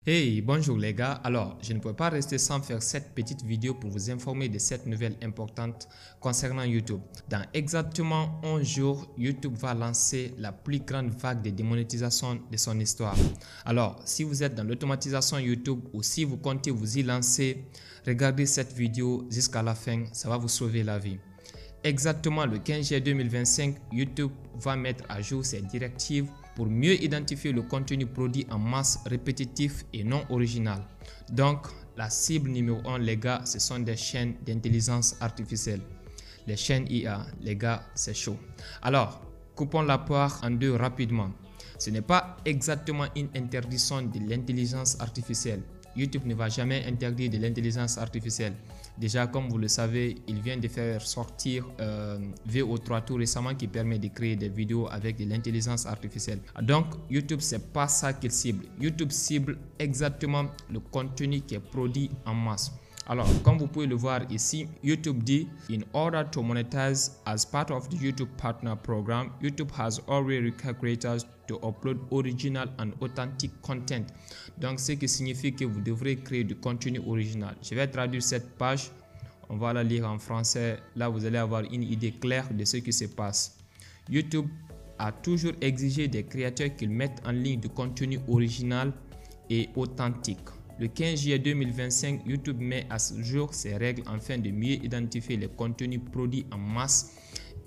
Hey, bonjour les gars. Alors, je ne peux pas rester sans faire cette petite vidéo pour vous informer de cette nouvelle importante concernant YouTube. Dans exactement 11 jours, YouTube va lancer la plus grande vague de démonétisation de son histoire. Alors, si vous êtes dans l'automatisation YouTube ou si vous comptez vous y lancer, regardez cette vidéo jusqu'à la fin, ça va vous sauver la vie. Exactement le 15 juillet 2025, YouTube va mettre à jour ses directives pour mieux identifier le contenu produit en masse répétitif et non original. Donc, la cible numéro 1, les gars, ce sont des chaînes d'intelligence artificielle. Les chaînes IA, les gars, c'est chaud. Alors, coupons la poire en deux rapidement. Ce n'est pas exactement une interdiction de l'intelligence artificielle. YouTube ne va jamais interdire de l'intelligence artificielle. Déjà, comme vous le savez, il vient de faire sortir VO3 tout récemment qui permet de créer des vidéos avec de l'intelligence artificielle. Donc, YouTube, c'est pas ça qu'il cible. YouTube cible exactement le contenu qui est produit en masse. Alors, comme vous pouvez le voir ici, YouTube dit in order to monetize as part of the YouTube Partner Program, YouTube has already required creators to upload original and authentic content. Donc, ce qui signifie que vous devrez créer du contenu original. Je vais traduire cette page. On va la lire en français. Là, vous allez avoir une idée claire de ce qui se passe. YouTube a toujours exigé des créateurs qu'ils mettent en ligne du contenu original et authentique. Le 15 juillet 2025, YouTube met à ce jour ses règles afin de mieux identifier les contenus produits en masse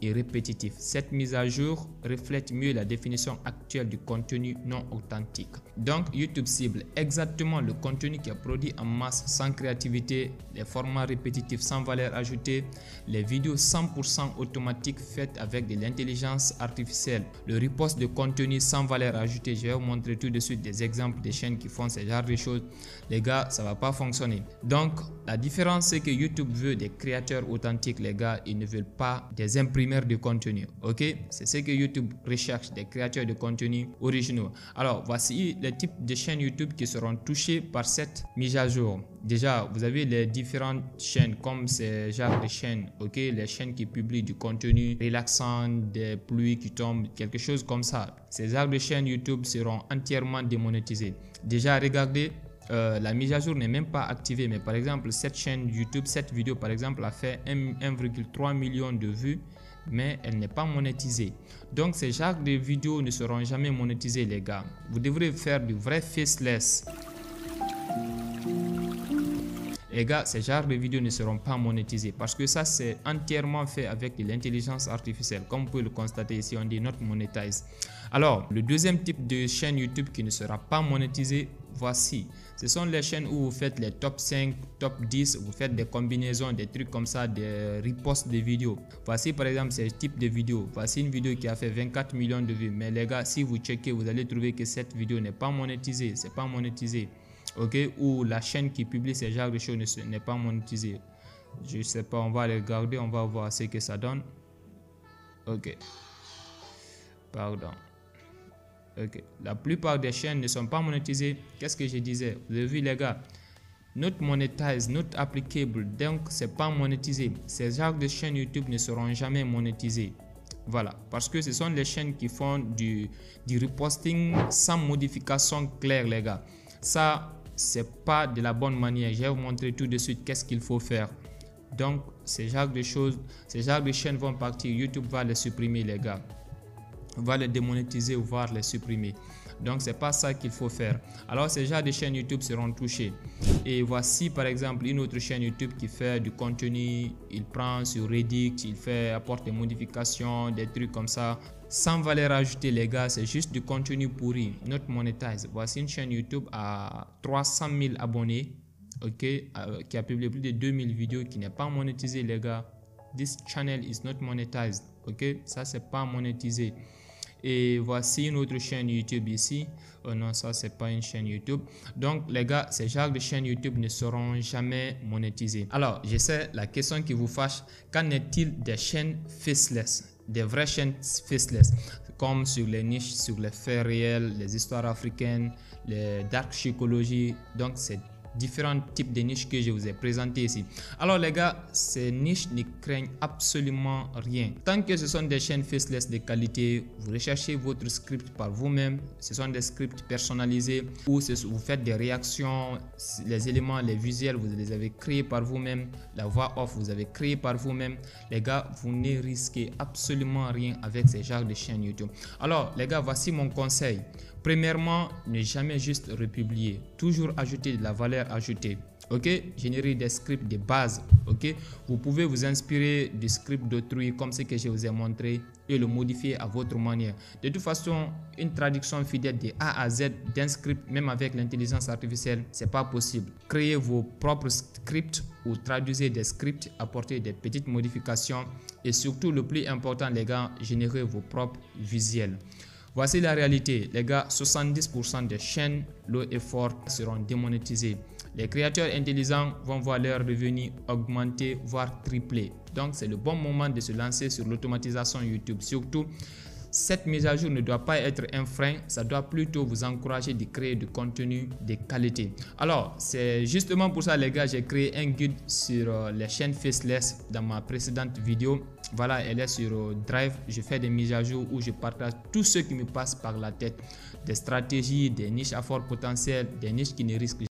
et répétitifs. Cette mise à jour reflète mieux la définition actuelle du contenu non authentique. Donc, YouTube cible exactement le contenu qui est produit en masse sans créativité, les formats répétitifs sans valeur ajoutée, les vidéos 100% automatiques faites avec de l'intelligence artificielle, le repost de contenu sans valeur ajoutée. Je vais vous montrer tout de suite des exemples de chaînes qui font ce genre de choses. Les gars, ça va pas fonctionner. Donc, la différence, c'est que YouTube veut des créateurs authentiques, les gars. Ils ne veulent pas des imprimeurs de contenu. Ok, c'est ce que YouTube recherche, des créateurs de contenu originaux. Alors, voici les types de chaînes YouTube qui seront touchés par cette mise à jour. Déjà, vous avez les différentes chaînes comme ces genres de chaînes, ok, les chaînes qui publient du contenu relaxant, des pluies qui tombent, quelque chose comme ça. Ces genres de chaînes YouTube seront entièrement démonétisées. Déjà, regardez. La mise à jour n'est même pas activée, mais par exemple cette chaîne YouTube, cette vidéo par exemple a fait 1,3 million de vues, mais elle n'est pas monétisée. Donc ces genres de vidéos ne seront jamais monétisées, les gars. Vous devrez faire du vrai faceless. Les gars, ces genres de vidéos ne seront pas monétisées parce que ça c'est entièrement fait avec de l'intelligence artificielle. Comme vous pouvez le constater ici, on dit not monetize. Alors, le deuxième type de chaîne YouTube qui ne sera pas monétisée, voici. Ce sont les chaînes où vous faites les top 5, top 10, vous faites des combinaisons, des trucs comme ça, des reposts de vidéos. Voici par exemple ce type de vidéo. Voici une vidéo qui a fait 24 millions de vues. Mais les gars, si vous checkez, vous allez trouver que cette vidéo n'est pas monétisée. C'est pas monétisé. Ok, ou la chaîne qui publie ce genre de choses n'est pas monétisée. Je sais pas, on va les regarder, on va voir ce que ça donne. Ok, pardon. Ok, la plupart des chaînes ne sont pas monétisées. Qu'est-ce que je disais? Vous avez vu les gars, not monetized, not applicable, donc c'est pas monétisé. Ces genres de chaînes YouTube ne seront jamais monétisées. Voilà, parce que ce sont les chaînes qui font du reposting sans modification claire, les gars. Ça, c'est pas de la bonne manière. Je vais vous montrer tout de suite qu'est-ce qu'il faut faire. Donc, ces genres de choses, ces genres de chaînes vont partir. YouTube va les supprimer, les gars. Va les démonétiser ou va les supprimer. Donc, c'est pas ça qu'il faut faire. Alors, ces genres de chaînes YouTube seront touchés. Et voici, par exemple, une autre chaîne YouTube qui fait du contenu. Il prend sur Reddit, apporte des modifications, des trucs comme ça. Sans valeur ajoutée, les gars, c'est juste du contenu pourri, not monetized. Voici une chaîne YouTube à 300 000 abonnés, ok, qui a publié plus de 2000 vidéos, qui n'est pas monétisée, les gars. This channel is not monetized, ok, ça c'est pas monétisé. Et voici une autre chaîne YouTube ici. Oh non, ça c'est pas une chaîne YouTube. Donc les gars, ces genres de chaînes YouTube ne seront jamais monétisées. Alors, je sais la question qui vous fâche, qu'en est-il des chaînes faceless? Des vraies chaînes faceless, comme sur les niches, sur les faits réels, les histoires africaines, les dark psychologie. Donc c'est différents types de niches que je vous ai présentés ici. Alors les gars, ces niches ne craignent absolument rien. Tant que ce sont des chaînes faceless de qualité, vous recherchez votre script par vous-même, ce sont des scripts personnalisés où vous faites des réactions, les éléments, les visuels, vous les avez créés par vous-même, la voix off, vous avez créé par vous-même. Les gars, vous ne risquez absolument rien avec ces genres de chaînes YouTube. Alors les gars, voici mon conseil. Premièrement, ne jamais juste republier, toujours ajouter de la valeur ajoutée. Ok, générer des scripts de base. Ok, vous pouvez vous inspirer du script d'autrui comme ce que je vous ai montré et le modifier à votre manière. De toute façon, une traduction fidèle de A à Z d'un script, même avec l'intelligence artificielle, c'est pas possible. Créez vos propres scripts ou traduisez des scripts, apportez des petites modifications et surtout le plus important les gars, générez vos propres visuels. Voici la réalité, les gars, 70% des chaînes low effort seront démonétisées. Les créateurs intelligents vont voir leurs revenus augmenter, voire tripler. Donc, c'est le bon moment de se lancer sur l'automatisation YouTube. Surtout, cette mise à jour ne doit pas être un frein, ça doit plutôt vous encourager de créer du contenu de qualité. Alors, c'est justement pour ça les gars, j'ai créé un guide sur les chaînes faceless dans ma précédente vidéo. Voilà, elle est sur Drive. Je fais des mises à jour où je partage tout ce qui me passe par la tête. Des stratégies, des niches à fort potentiel, des niches qui ne risquent